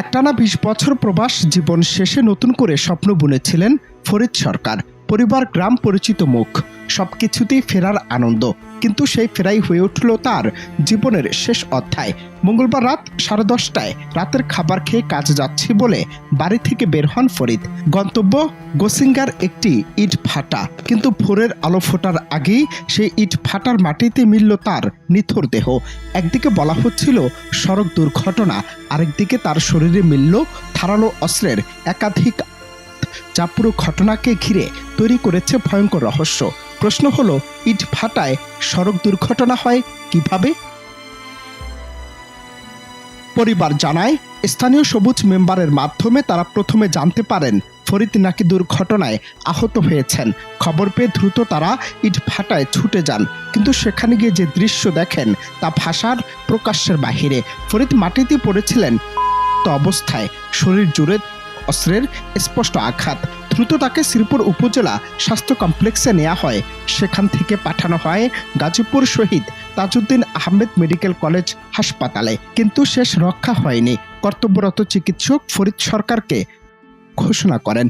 একটানা ২০ বছর প্রবাস জীবন শেষে নতুন করে স্বপ্ন বুনেছিলেন ফরিদ সরকার। পরিবার, গ্রাম, পরিচিত মুখ, সবকিছুতেই ফেরার আনন্দ। কিন্তু সেই ফেরাই হয়ে উঠল তার জীবনের শেষ অধ্যায়। মঙ্গলবার রাত 10:30টায় রাতের খাবার খেয়ে কাজে যাচ্ছি বলে বাড়ি থেকে বের হন ফরিদ। গন্তব্য গোসিঙ্গার একটি ইট ভাটা। কিন্তু ভোরের আলো ফোটার আগেই সেই ইট ভাটার মাটিতে মিলল তার নিথর দেহ। একদিকে বলা হচ্ছিল সড়ক দুর্ঘটনা, আরেকদিকে তার শরীরে মিলল ধারালো অস্ত্রের একাধিক, যা পুরো ঘটনাকে ঘিরে তৈরি করেছে ভয়ঙ্কর রহস্য। প্রশ্ন হলো, ইট ভাটায় সড়ক দুর্ঘটনা হয় কিভাবে? পরিবার জানায়, স্থানীয় সবুজ মেম্বারের মাধ্যমে তারা প্রথমে জানতে পারেন ফরিদ নাকি দুর্ঘটনায় আহত হয়েছেন। খবর পেয়ে দ্রুত তারা ইট ভাটায় ছুটে যান, কিন্তু সেখানে গিয়ে যে দৃশ্য দেখেন তা ভাষার প্রকাশের বাহিরে। ফরিদ মাটিতে পড়েছিলেন অবস্থায়, শরীর জুড়ে অস্ত্রের স্পষ্ট আঘাত। দ্রুত তাকে শ্রীপুর উপজেলা স্বাস্থ্য কমপ্লেক্সে নেওয়া হয়। সেখান থেকে পাঠানো হয় গাজীপুর শহীদ তাজউদ্দিন আহমেদ মেডিকেল কলেজ হাসপাতালে। কিন্তু শেষ রক্ষা হয়নি। কর্তব্যরত চিকিৎসক ফরিদ সরকারকে ঘোষণা করেন,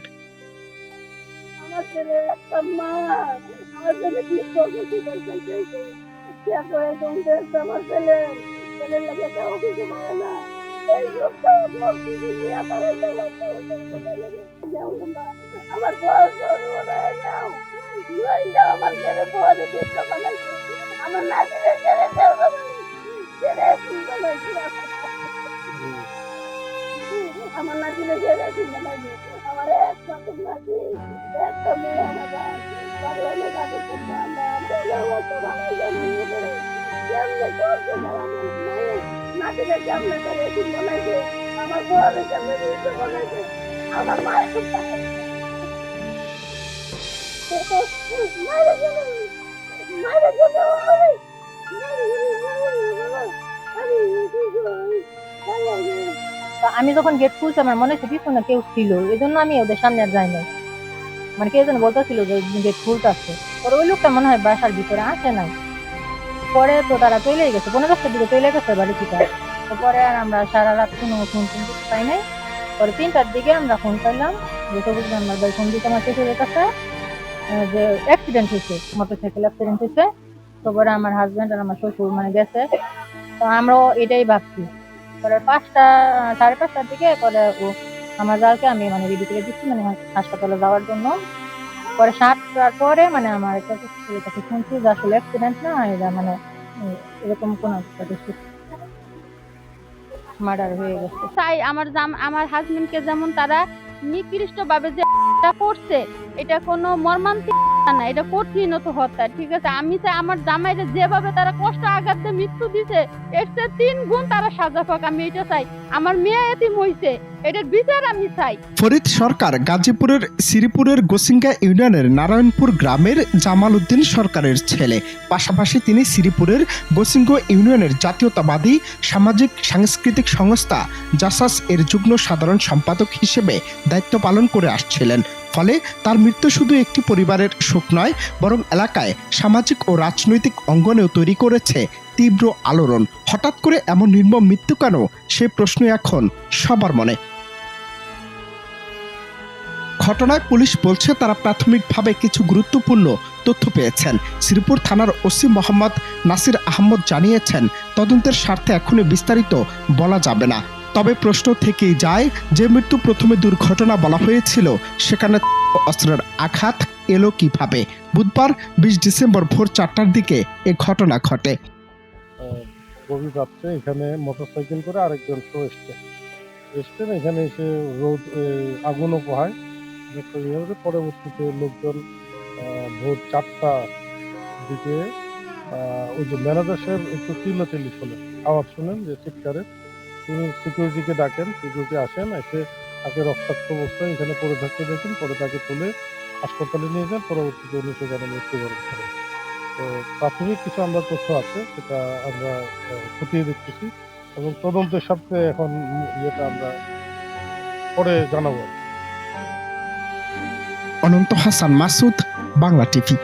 আমার নাতিরে ছেড়ে দিতে পারি, আমার একমাত্র নাতি, একটা মেয়ে আমার বাড়ি কাজে করতে আমরা কেমনে করছে আমার মেয়ে নাতিরে কেমনে করে এরকম বলাইছে, আমার বউরে কেমনে দিতে বলাইছে, আমার মায়ের মায়ের গেলে আমি যখন গেট খুলছি আমার মনে হচ্ছে পিছনে কেউ ছিল, এই জন্য আমি ওদের সামনে আর যাই নাই। মানে কেউ যেন বলতেছিল যে গেট খুলতে আসছে, পরে ওই লোকটা মনে হয় বাসার ভিতরে আসে নাই। পরে তো তারা চলে গেছে, 15-10টার দিকে চলে গেছে বাড়ি থেকে। তো পরে আর আমরা সারা রাত কোনো ফোন পাই নাই। পরে 3টার দিকে আমরা ফোন পাইলাম যে সবুজ আমার ভাই ফোন দিতে আমার শ্বশুরের কাছে যে অ্যাক্সিডেন্ট হয়েছে, মোটরসাইকেল অ্যাক্সিডেন্ট হয়েছে। তো পরে আমার হাজব্যান্ড আর আমার শ্বশুর মানে গেছে। তো আমরাও এটাই ভাবছি। পরে 5:30টার দিকে পরে ও আমার জালকে আমি মানে রেডি করে দিচ্ছি মানে হাসপাতালে যাওয়ার জন্য। পরে 7টার পরে মানে আমার একটা কাছে শুনছি যে আসলে অ্যাক্সিডেন্ট না, এটা মানে এরকম কোনো মার্ডার হয়ে গেছে। তাই আমার হাজবেন্ডকে যেমন তারা নিকৃষ্ট ভাবে যে করছে, এটা কোনো মর্মান্তিক না, এটা কঠিনত হত্যা। ঠিক আছে, আমি চাই আমার জামাইরে যেভাবে তারা কষ্ট আঘাত দিয়ে মৃত্যু দিছে এর চেয়ে 3 গুণ তারা সাজা পাক। আমি এটা চাই, আমার মেয়ে এতিম হইছে, এটার বিচার আমি চাই। ফরিদ সরকার গাজীপুরের শ্রীপুরের গোসিঙ্গা ইউনিয়নের নারায়ণপুর গ্রামের জামাল উদ্দিন সরকারের ছেলে। পাশাপাশি তিনি শ্রীপুরের গোসিঙ্গ ইউনিয়নের জাতীয়তাবাদী সামাজিক সাংস্কৃতিক সংস্থা জাসাস এর যুগ্ম সাধারণ সম্পাদক হিসেবে দায়িত্ব পালন করে আসছিলেন। ফলে তার মৃত্যু শুধু একটি পরিবারের শোক নয়, বরং এলাকায় সামাজিক ও রাজনৈতিক অঙ্গনেও তৈরি করেছে তীব্র আলোড়ন। হঠাৎ করে এমন নির্মম মৃত্যু কেন, সে প্রশ্ন এখন সবার মনে। ঘটনায় পুলিশ বলছে তারা প্রাথমিকভাবে কিছু গুরুত্বপূর্ণ তথ্য পেয়েছেন। শ্রীপুর থানার ওসি মোহাম্মদ নাসির আহমদ জানিয়েছেন, তদন্তের স্বার্থে এখনই বিস্তারিত বলা যাবে না। তবে প্রশ্ন থেকেই যায়, যে মৃত্যু প্রথমে দুর্ঘটনা বলা হয়েছিল সেখানে অস্ত্রের আঘাত এলো কিভাবে? বুধবার 20 ডিসেম্বর ভোর 4টার দিকে এ ঘটনা ঘটে। গভীর রাত্রে এখানে মোটরসাইকেল করে আরেকজন এসছেন, এখানে এসে রোদ আগুনও পোহায়। পরবর্তীতে লোকজন ভোর 4টার দিকে ওই যে ম্যানেজার সাহেব একটু চিল্লাচিল্লি শোনেন, আওয়াজ শোনেন যে চিৎকারের। তিনি সিকিউরিটিকে ডাকেন, সিকিউরিটি আসেন, এসে তাকে রক্তাক্ত অবস্থায় এখানে পড়ে থাকতে দেখেন। পরে তাকে তুলে হাসপাতালে নিয়ে যান, পরবর্তীতে উনি সেখানে মৃত্যুবরণ করেন। তো প্রাথমিক কিছু আমরা তথ্য আছে, সেটা আমরা খতিয়ে দেখতেছি এবং তদন্তের স্বার্থে এখন ইয়েটা আমরা পরে জানাবো। অনন্ত হাসান মাসুদ, বাংলা টিভি।